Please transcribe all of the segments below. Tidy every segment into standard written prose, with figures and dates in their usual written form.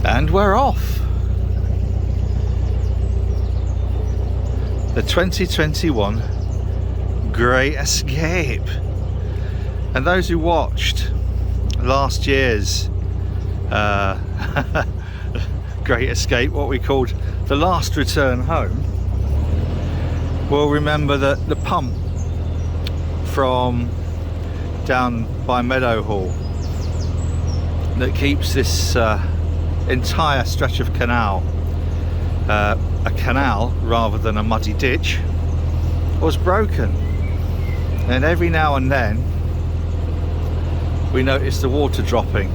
And we're off. The 2021 Great Escape. And those who watched last year's Great Escape, what we called the last return home, will remember that the pump from down by Meadowhall that keeps this entire stretch of canal a canal rather than a muddy ditch was broken, and every now and then we noticed the water dropping,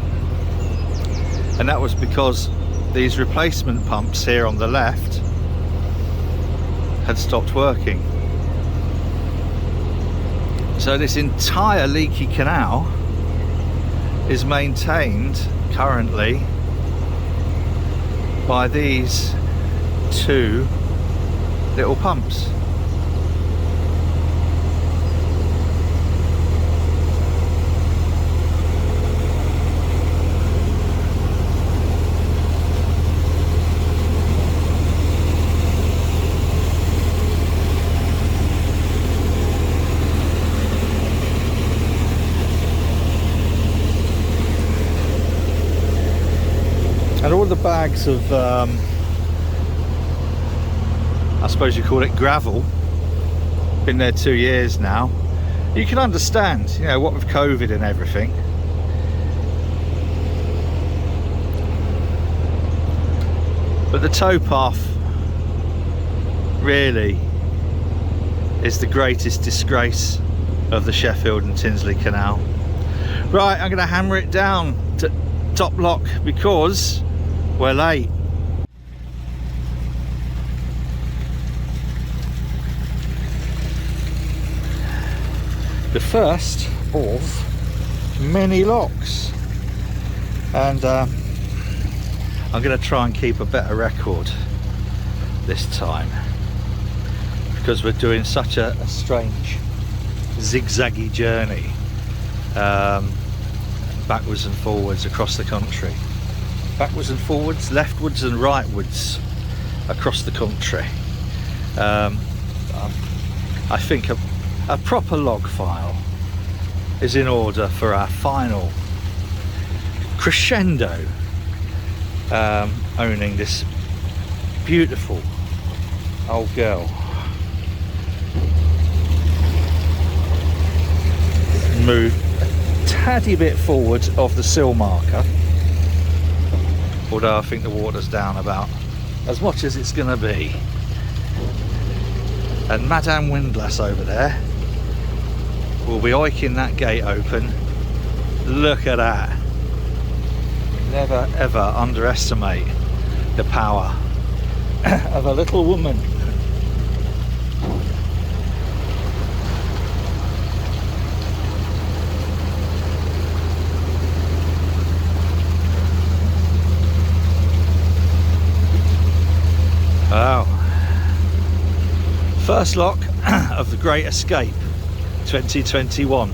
and that was because these replacement pumps here on the left had stopped working. So this entire leaky canal is maintained currently by these two little pumps. And all the bags of I suppose you call it gravel, been there 2 years now. You can understand, you know, what with COVID and everything, but the towpath really is the greatest disgrace of the Sheffield and Tinsley Canal. Right, I'm going to hammer it down to top lock because we're late. The first of many locks, and I'm going to try and keep a better record this time because we're doing such a strange zigzaggy journey backwards and forwards across the country, backwards and forwards, leftwards and rightwards across the country. I think a proper log file is in order for our final crescendo, owning this beautiful old girl. Move a taddy bit forward of the sill marker, although I think the water's down about as much as it's going to be. And Madame Windlass over there will be oiking that gate open. Look at that. Never ever underestimate the power of a little woman. Wow. First lock of the Great Escape 2021.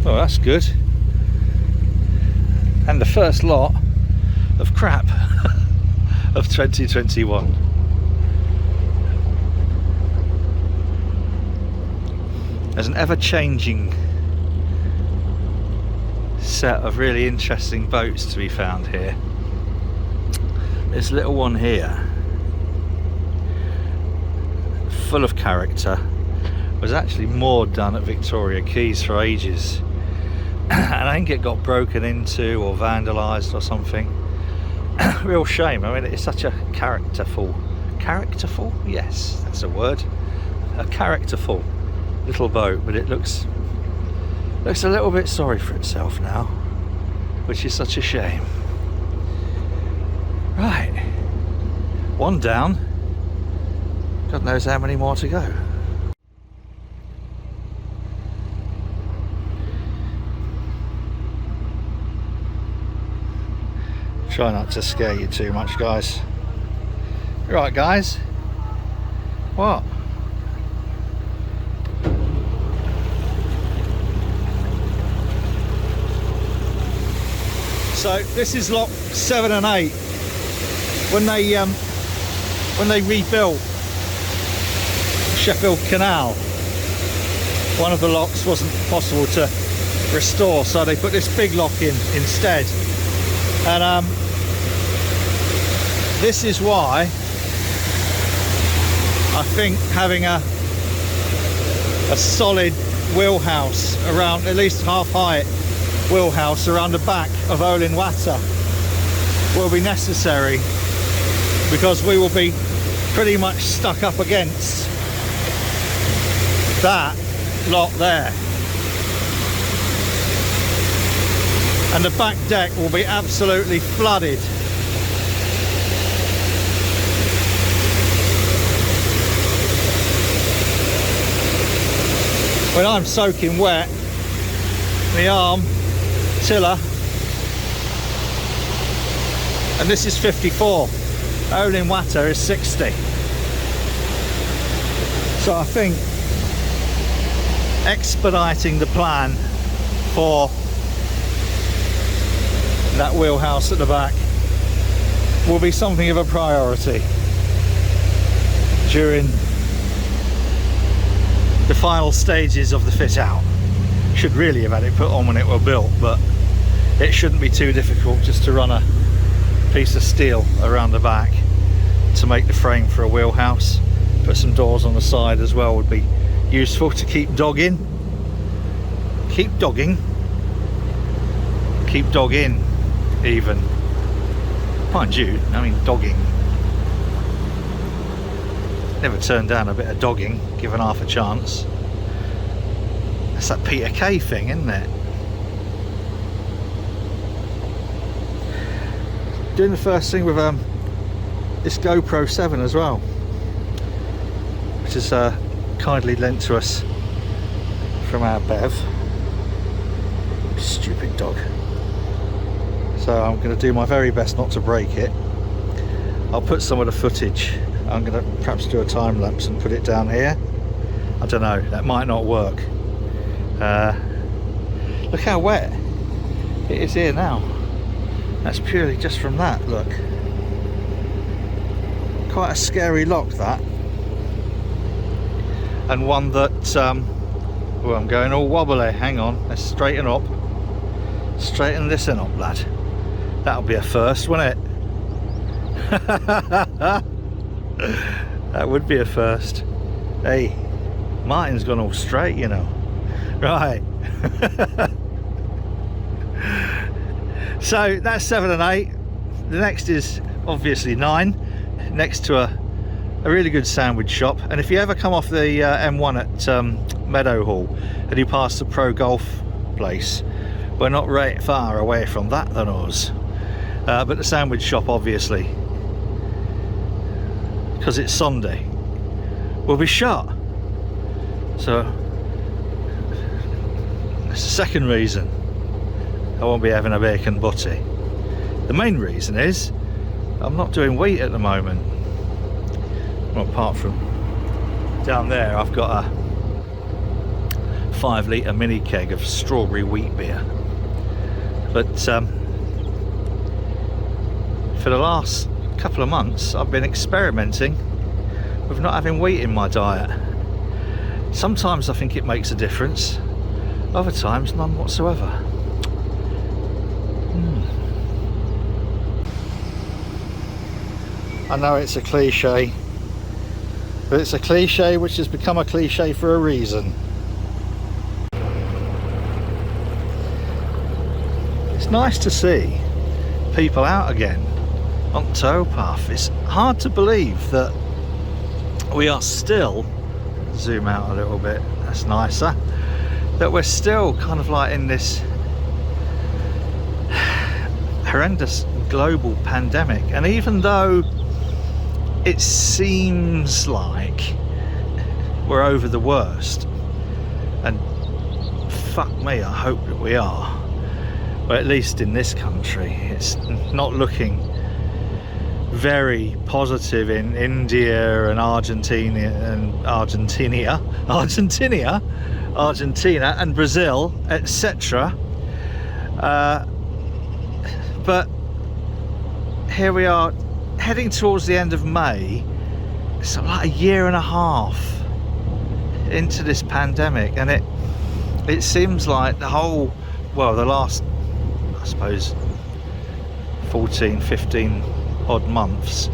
That's good. And the first lot of crap of 2021. There's an ever-changing set of really interesting boats to be found here. This little one here, full of character, was actually moored down at Victoria Quays for ages. And I think it got broken into or vandalised or something. Real shame. I mean, it's such a characterful, yes, that's a word, a characterful little boat, but it looks a little bit sorry for itself now, which is such a shame. Right, one down. God knows how many more to go. Try not to scare you too much, guys. Right, guys. What? So this is lock 7 and 8. When they rebuilt Sheffield Canal, one of the locks wasn't possible to restore, so they put this big lock in instead. And this is why I think having a solid wheelhouse around, at least half height wheelhouse around the back of Olin Watter will be necessary, because we will be pretty much stuck up against that lot there, and the back deck will be absolutely flooded. When I'm soaking wet, my arm tiller, and this is 54, Olin Watter is 60. So I think expediting the plan for that wheelhouse at the back will be something of a priority during the final stages of the fit out. Should really have had it put on when it was built, but it shouldn't be too difficult just to run a piece of steel around the back to make the frame for a wheelhouse. Put some doors on the side as well would be useful to keep dogging. Keep dogging even. Mind you, I mean dogging. Never turned down a bit of dogging, given half a chance. That's that Peter Kay thing, isn't it? Doing the first thing with this GoPro 7 as well, which is kindly lent to us from our Bev. Stupid dog. So I'm going to do my very best not to break it. I'll put some of the footage. I'm going to perhaps do a time lapse and put it down here. I don't know, that might not work. Look how wet it is here now. That's purely just from that, look. Quite a scary lock, that. And one that, well, I'm going all wobbly, hang on, let's straighten up. Straighten this up, lad. That'll be a first, won't it? That would be a first. Hey, Martin's gone all straight, you know. Right. So that's 7 and 8. The next is obviously 9, next to a really good sandwich shop. And if you ever come off the M1 at Meadowhall and you pass the Pro Golf place, we're not right far away from that than us. But the sandwich shop, obviously, because it's Sunday, will be shut. So that's the second reason I won't be having a bacon butty. The main reason is I'm not doing wheat at the moment. Well, apart from down there, I've got a 5 litre mini keg of strawberry wheat beer. But for the last couple of months I've been experimenting with not having wheat in my diet. Sometimes I think it makes a difference, other times none whatsoever. I know it's a cliche, but it's a cliche which has become a cliche for a reason. It's nice to see people out again on the towpath. It's hard to believe that we are still zoom out a little bit, that's nicer, that we're still kind of like in this horrendous global pandemic. And even though it seems like we're over the worst, and fuck me, I hope that we are, but at least in this country it's not looking very positive in India and Argentina and Brazil, etc. But here we are heading towards the end of May. It's like a year and a half into this pandemic, and it seems like the last, I suppose, 15 odd months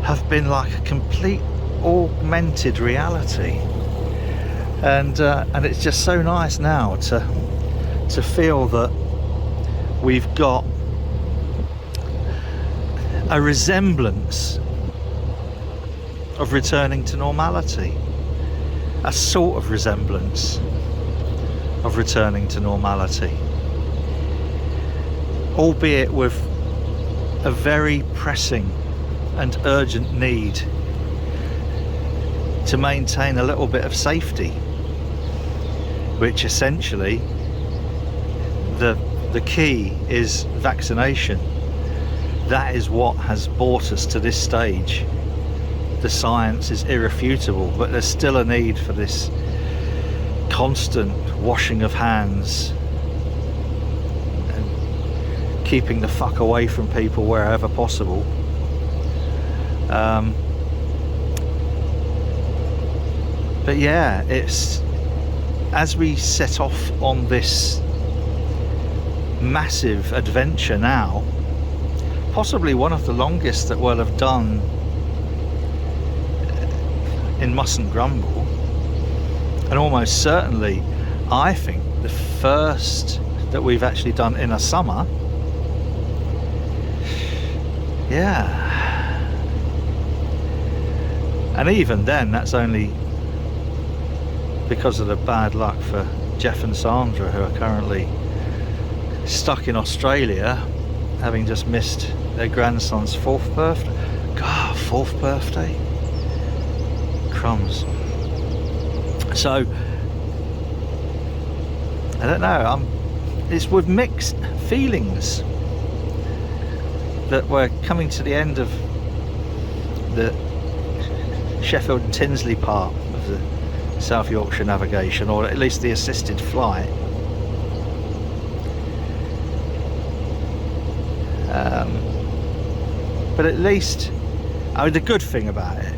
have been like a complete augmented reality, and it's just so nice now to feel that we've got a resemblance of returning to normality, a sort of resemblance of returning to normality, albeit with a very pressing and urgent need to maintain a little bit of safety, which essentially the key is vaccination. That is what has brought us to this stage. The science is irrefutable, but there's still a need for this constant washing of hands and keeping the fuck away from people wherever possible. But yeah, it's as we set off on this massive adventure now, possibly one of the longest that we'll have done in Mustn't Grumble, and almost certainly I think the first that we've actually done in a summer. Yeah, and even then that's only because of the bad luck for Jeff and Sandra, who are currently stuck in Australia, having just missed their grandson's 4th birthday. God, 4th birthday? Crumbs. So, I don't know, it's with mixed feelings that we're coming to the end of the Sheffield and Tinsley part of the South Yorkshire navigation, or at least the assisted flight. But at least, the good thing about it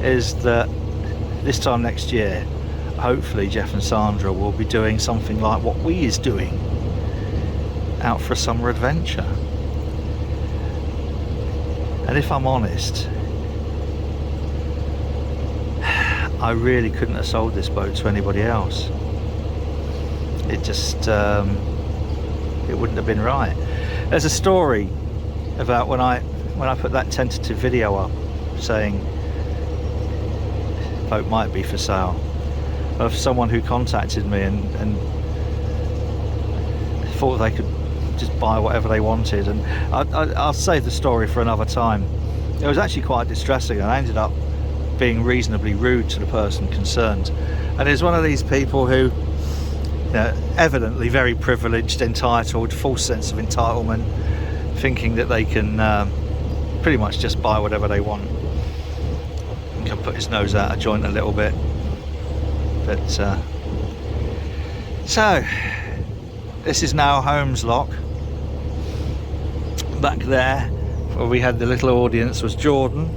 is that this time next year, hopefully Jeff and Sandra will be doing something like what we is doing, out for a summer adventure. And if I'm honest, I really couldn't have sold this boat to anybody else. It just it wouldn't have been right. There's a story about when I put that tentative video up saying the boat might be for sale, of someone who contacted me and thought they could just buy whatever they wanted. And I'll save the story for another time. It was actually quite distressing, and I ended up being reasonably rude to the person concerned. And it's one of these people who, you know, evidently very privileged, entitled, false sense of entitlement, thinking that they can pretty much just buy whatever they want. And can put his nose out of joint a little bit. But so this is now Holmes Lock. Back there where we had the little audience was Jordan.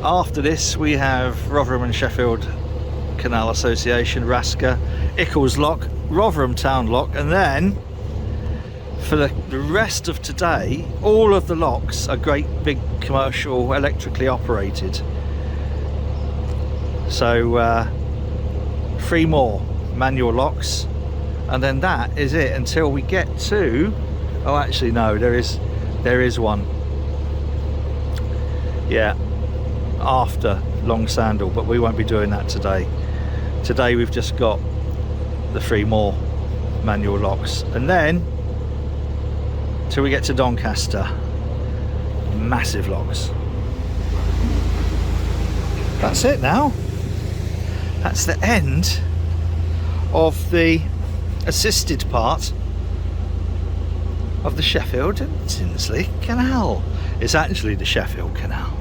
After this we have Rotherham and Sheffield Canal Association, Rasker, Ickles Lock, Rotherham Town Lock, and then for the rest of today all of the locks are great big commercial electrically operated. So 3 more manual locks, and then that is it until we get to, oh actually no, there is one. Yeah, after Long Sandal, but we won't be doing that today. Today we've just got the 3 more manual locks, and then till we get to Doncaster, massive locks. That's it now. That's the end of the assisted part of the Sheffield and Tinsley Canal. It's actually the Sheffield Canal.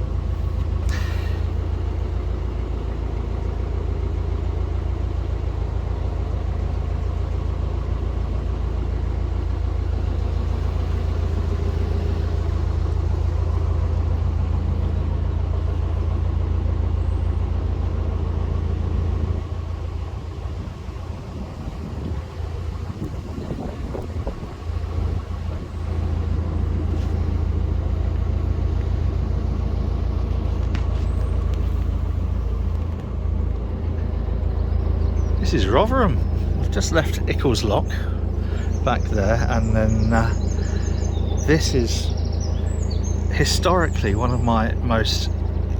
This is Rotherham. We've just left Ickles Lock back there, and then this is historically one of my most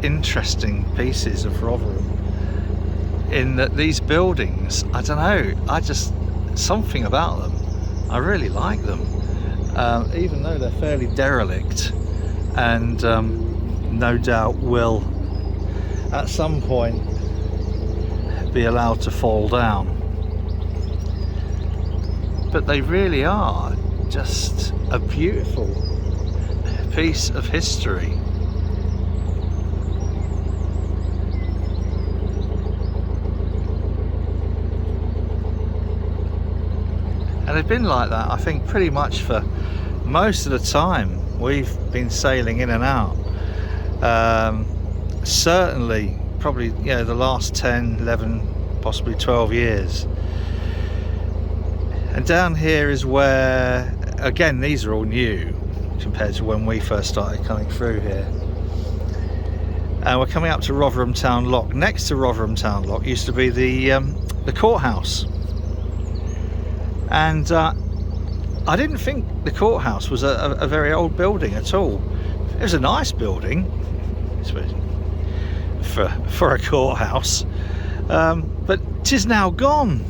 interesting pieces of Rotherham, in that these buildings, I don't know, something about them, I really like them, even though they're fairly derelict and no doubt will at some point be allowed to fall down, but they really are just a beautiful piece of history. And they've been like that, I think, pretty much for most of the time we've been sailing in and out. Certainly probably, you know, the last 10, 11, possibly 12 years. And down here is where, again, these are all new compared to when we first started coming through here. And we're coming up to Rotherham Town Lock. Next to Rotherham Town Lock used to be the courthouse. And I didn't think the courthouse was a very old building at all. It was a nice building for a courthouse, but 'tis now gone.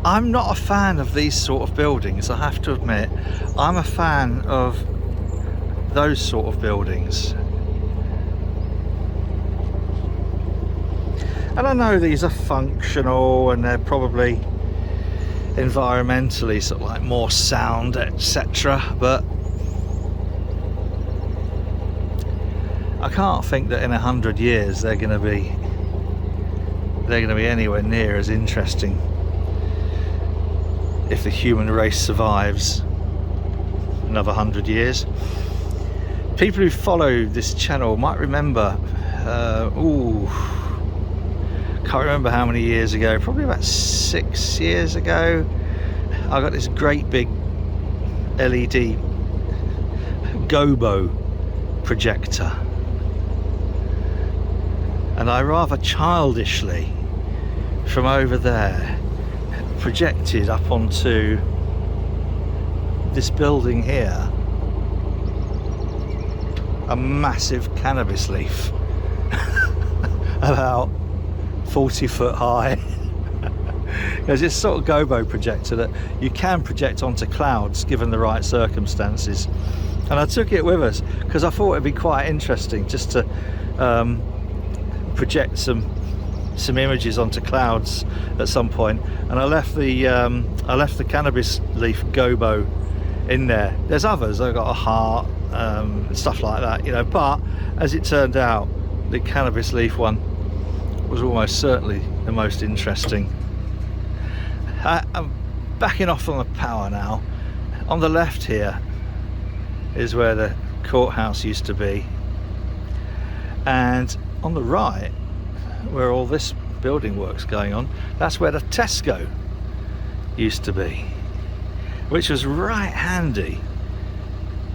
I'm not a fan of these sort of buildings, I have to admit. I'm a fan of those sort of buildings. And I know these are functional and they're probably environmentally sort of like more sound, etc., but I can't think that in 100 years they're going to be anywhere near as interesting, if the human race survives another 100 years. People who follow this channel might remember, can't remember how many years ago, probably about 6 years ago, I got this great big LED gobo projector, and I rather childishly from over there projected up onto this building here a massive cannabis leaf about 40 foot high. There's this sort of gobo projector that you can project onto clouds given the right circumstances, and I took it with us because I thought it'd be quite interesting just to project some images onto clouds at some point. And I left the cannabis leaf gobo in there. There's others, I got a heart and stuff like that, you know, but as it turned out, the cannabis leaf one was almost certainly the most interesting. I'm backing off on the power now. On the left here is where the courthouse used to be, and on the right, where all this building work's going on, that's where the Tesco used to be, which was right handy,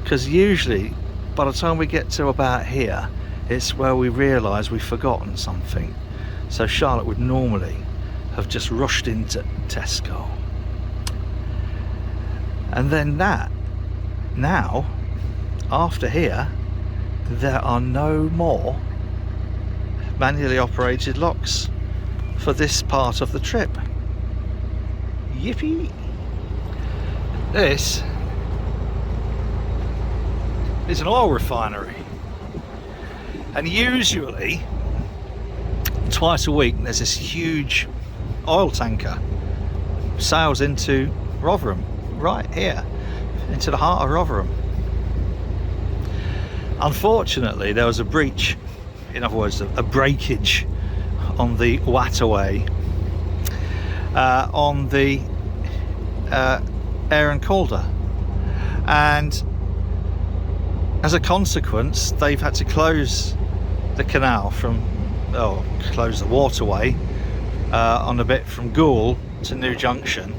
because usually by the time we get to about here, it's where we realise we've forgotten something. So Charlotte would normally have just rushed into Tesco. And then that, now, after here, there are no more manually operated locks for this part of the trip. Yippee! This is an oil refinery, and usually twice a week there's this huge oil tanker sails into Rotherham, right here into the heart of Rotherham. Unfortunately, there was a breach, in other words a breakage on the waterway on the Aaron Calder, and as a consequence they've had to close the canal close the waterway on a bit from Goole to New Junction,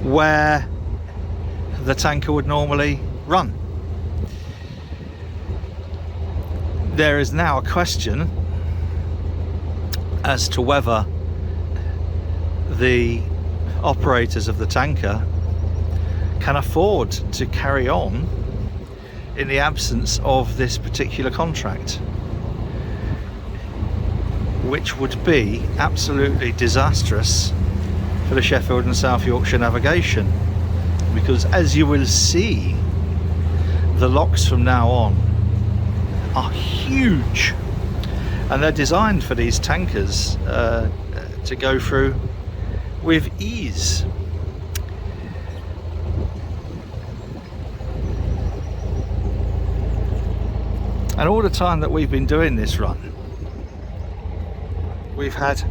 where the tanker would normally run. There is now a question as to whether the operators of the tanker can afford to carry on in the absence of this particular contract, which would be absolutely disastrous for the Sheffield and South Yorkshire navigation, because as you will see, the locks from now on are huge, and they're designed for these tankers to go through with ease. And all the time that we've been doing this run, we've had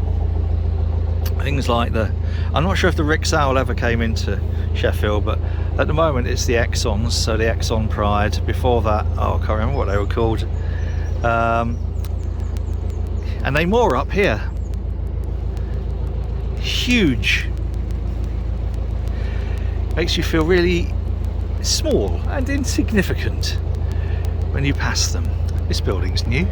things like I'm not sure if the Rixowl ever came into Sheffield, but at the moment it's the Exxons, so the Exxon Pride. Before that, I can't remember what they were called, and they moor up here. Huge. Makes you feel really small and insignificant when you pass them. This building's new.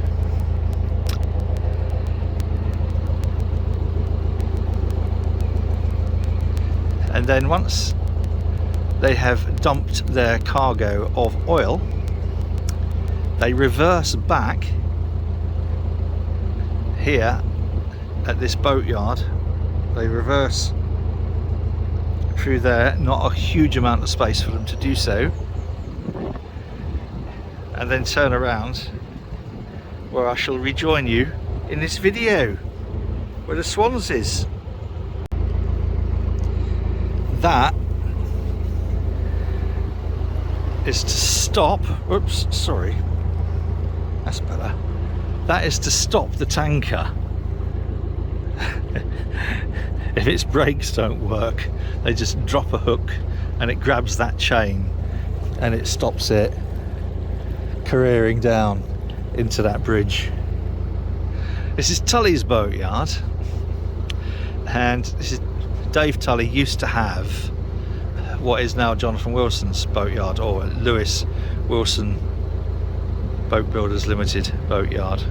And then once they have dumped their cargo of oil, they reverse back here at this boatyard. They reverse through there, not a huge amount of space for them to do so, and then turn around where I shall rejoin you in this video, where the Swans is. That is to stop, oops, sorry, that's better. That is to stop the tanker. If its brakes don't work, they just drop a hook and it grabs that chain and it stops it careering down into that bridge. This is Tully's boatyard, and this is Dave Tully used to have what is now Jonathan Wilson's boatyard, or Lewis Wilson Boat Builders Limited boatyard.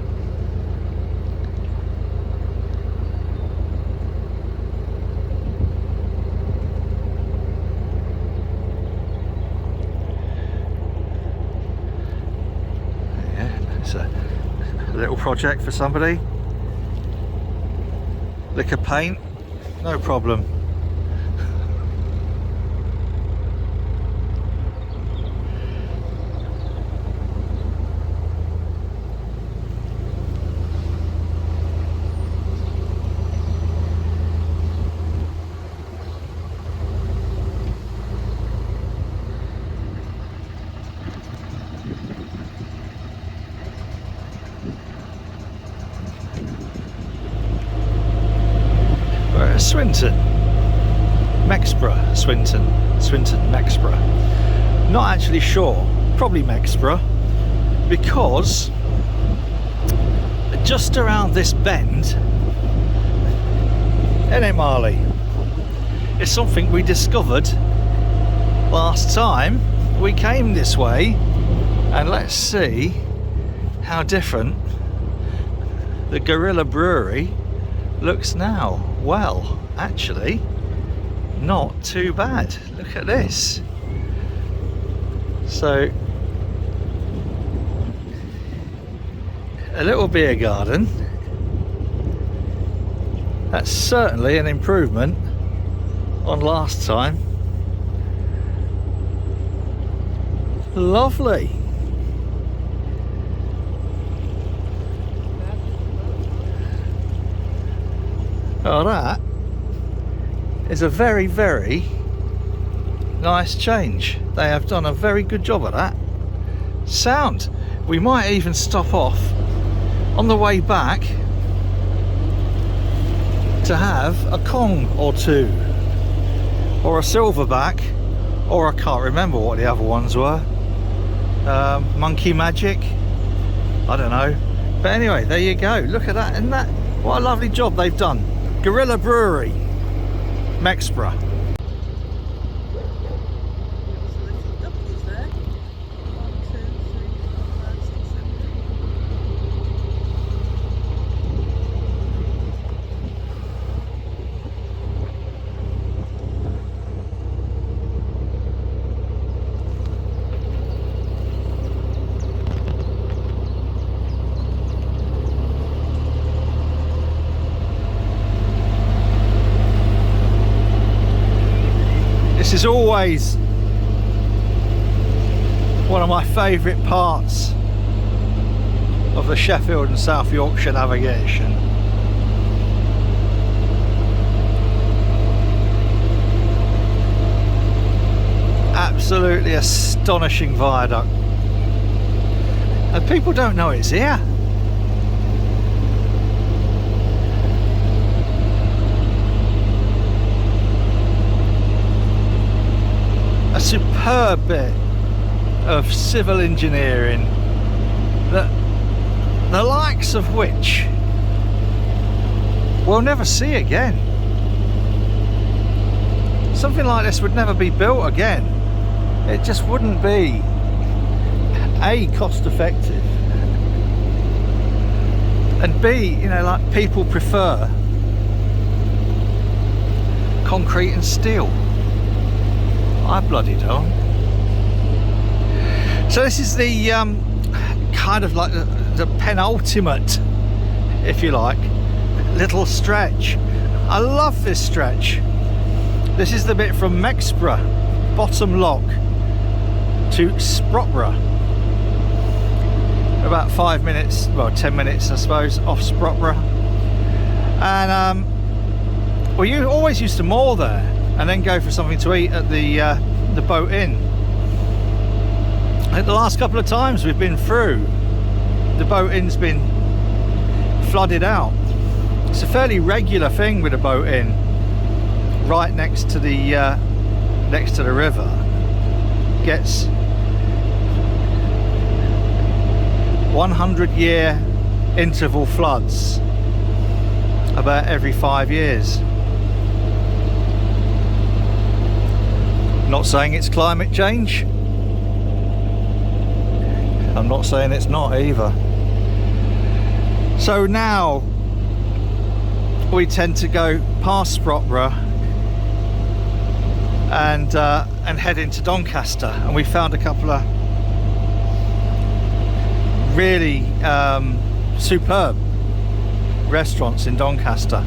Yeah, it's a little project for somebody. Lick of paint, no problem. Swinton, Mexborough, Swinton, Mexborough. Not actually sure, probably Mexborough, because just around this bend, innit Marley, is something we discovered last time we came this way, and let's see how different the Gorilla Brewery looks now. Well, actually, not too bad. Look at this. So, a little beer garden. That's certainly an improvement on last time. Lovely. Oh, that is a very, very nice change. They have done a very good job of that. Sound. We might even stop off on the way back to have a Kong or two, or a silverback, or I can't remember what the other ones were. Monkey Magic, I don't know. But anyway, there you go. Look at that. Isn't that what a lovely job they've done? Gorilla Brewery, Mexborough. This is always one of my favourite parts of the Sheffield and South Yorkshire navigation. Absolutely astonishing viaduct. And people don't know it's here. A superb bit of civil engineering that the likes of which we'll never see again. Something like this would never be built again. It just wouldn't be A, cost effective, and B, you know, like, people prefer concrete and steel. I bloody don't. So this is the kind of like the penultimate, if you like, little stretch. I love this stretch. This is the bit from Mexborough, Bottom Lock, to Sprotborough. About 5 minutes, well 10 minutes I suppose, off Sprotborough. And well, you always used to moor there and then go for something to eat at the Boat Inn. And the last couple of times we've been through, the Boat Inn's been flooded out. It's a fairly regular thing with a Boat Inn, right next to the river. Gets 100-year interval floods about every 5 years. Not saying it's climate change. I'm not saying it's not either. So now we tend to go past Sprotborough and head into Doncaster, and we found a couple of really superb restaurants in Doncaster,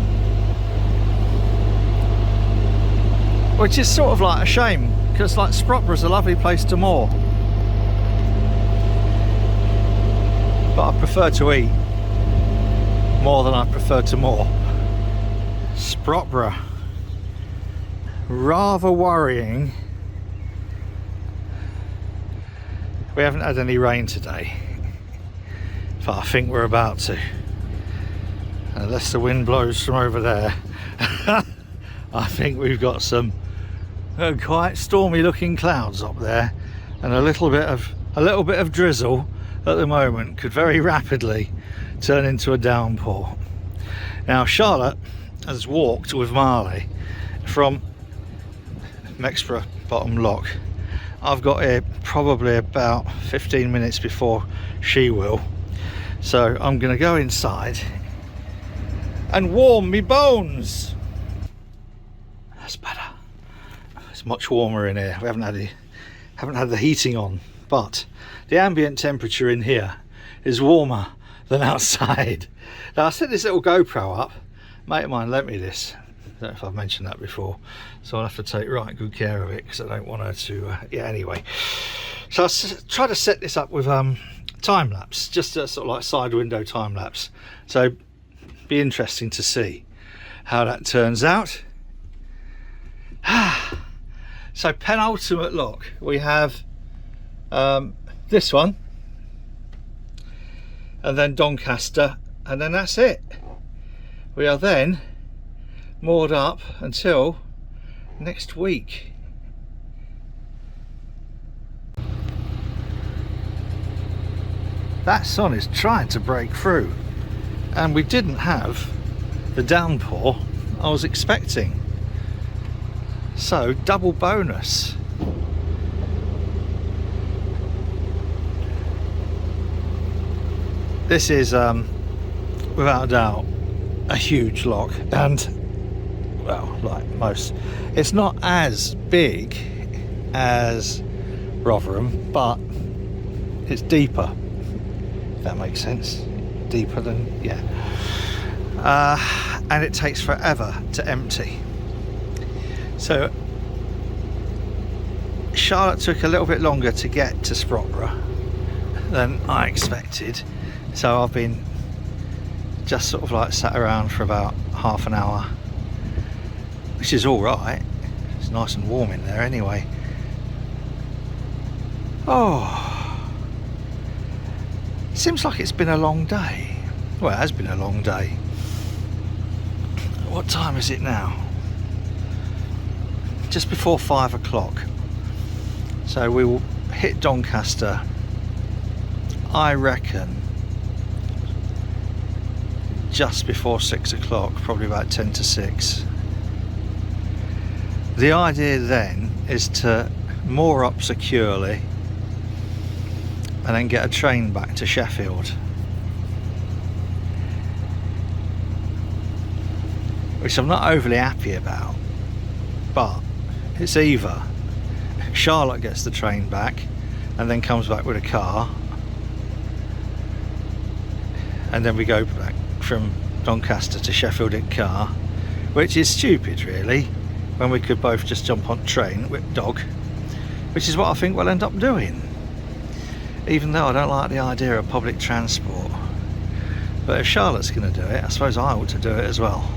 which is sort of like a shame, because like Sprotborough's a lovely place to moor, but I prefer to eat more than I prefer to moor. Sprotborough, rather worrying. We haven't had any rain today, but I think we're about to, unless the wind blows from over there. I think we've got some quite stormy looking clouds up there, and a little bit of drizzle at the moment could very rapidly turn into a downpour. Now Charlotte has walked with Marley from Mexborough Bottom Lock. I've got here probably about 15 minutes before she will, so I'm going to go inside and warm me bones. That's better. It's much warmer in here. We haven't had the heating on, but the ambient temperature in here is warmer than outside. Now I set this little GoPro up. A mate of mine lent me this. I don't know if I've mentioned that before, so I'll have to take right good care of it because I don't want her to yeah, anyway. So I try to set this up with time lapse, just a sort of like side window time lapse, so be interesting to see how that turns out. So penultimate lock, we have this one, and then Doncaster, and then that's it. We are then moored up until next week. That sun is trying to break through, and we didn't have the downpour I was expecting, so double bonus. This is without a doubt a huge lock, and well, like most, it's not as big as Rotherham, but it's deeper, if that makes sense. Deeper than, yeah. And it takes forever to empty. So Charlotte took a little bit longer to get to Sprotborough than I expected, so I've been just sort of like sat around for about half an hour, which is all right. It's nice and warm in there anyway. Oh, seems like it's been a long day. Well, it has been a long day. What time is it now? Just before 5 o'clock. So we will hit Doncaster, I reckon, just before 6 o'clock, probably about 10 to 6. The idea then is to moor up securely and then get a train back to Sheffield, which I'm not overly happy about, but it's either Charlotte gets the train back and then comes back with a car, and then we go back from Doncaster to Sheffield in car, which is stupid really, when we could both just jump on train with dog, which is what I think we'll end up doing, even though I don't like the idea of public transport. But if Charlotte's going to do it, I suppose I ought to do it as well.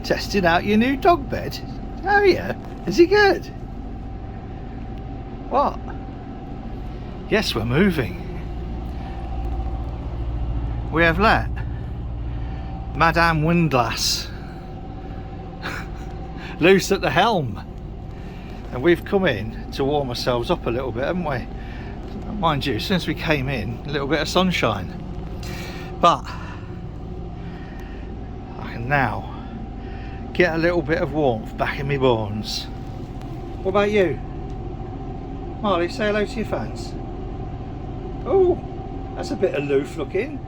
Testing out your new dog bed? Oh yeah, is he good? What? Yes, we're moving. We have let Madame Windlass loose at the helm, and we've come in to warm ourselves up a little bit, haven't we? Mind you, since we came in, a little bit of sunshine, but I can now get a little bit of warmth back in my bones. What about you? Marley, say hello to your fans. Oh, that's a bit aloof looking.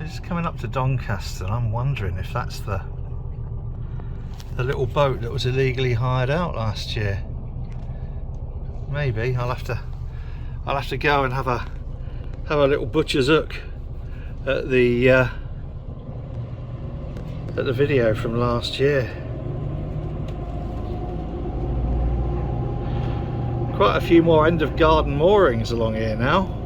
It's coming up to Doncaster. I'm wondering if that's the little boat that was illegally hired out last year. Maybe I'll have to go and have a little butcher's hook at the video from last year. Quite a few more end of garden moorings along here now.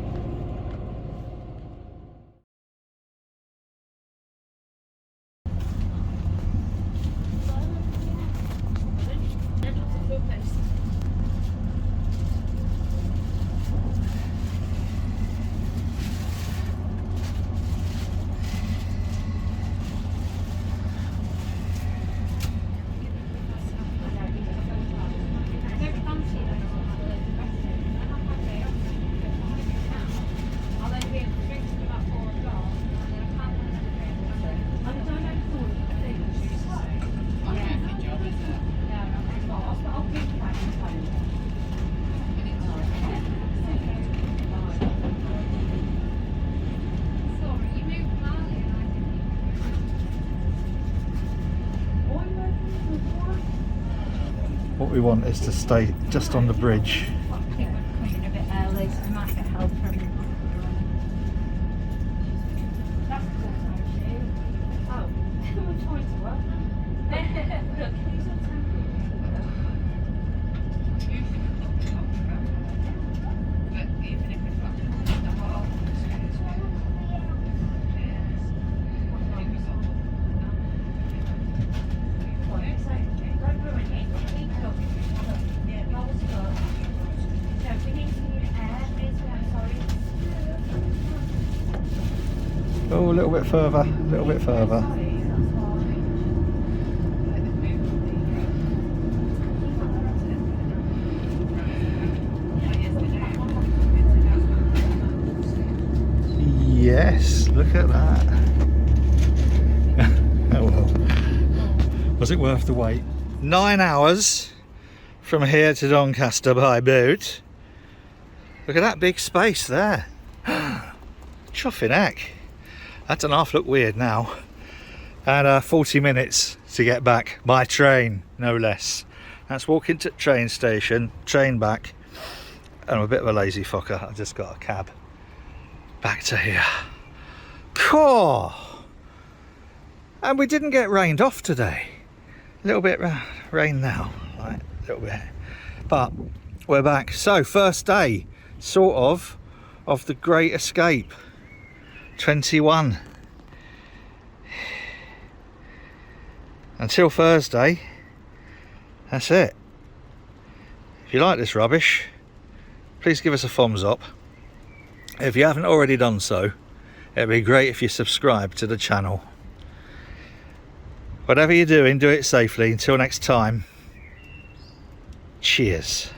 What we want is to stay just on the bridge. I think we're coming in a bit early, so we might get help from Oh, a little bit further, a little bit further. Yes, look at that. Oh well. Was it worth the wait? 9 hours from here to Doncaster by boat. Look at that big space there. Chuffing heck. That doesn't half look weird now. And 40 minutes to get back by train, no less. That's walking to train station, train back. And I'm a bit of a lazy fucker. I just got a cab back to here. Cool. And we didn't get rained off today. A little bit rain now, right? A little bit. But we're back. So first day, sort of the Great Escape 21. Until Thursday, that's it. If you like this rubbish, please give us a thumbs up. If you haven't already done so, it'd be great if you subscribe to the channel. Whatever you're doing, do it safely. Until next time, cheers.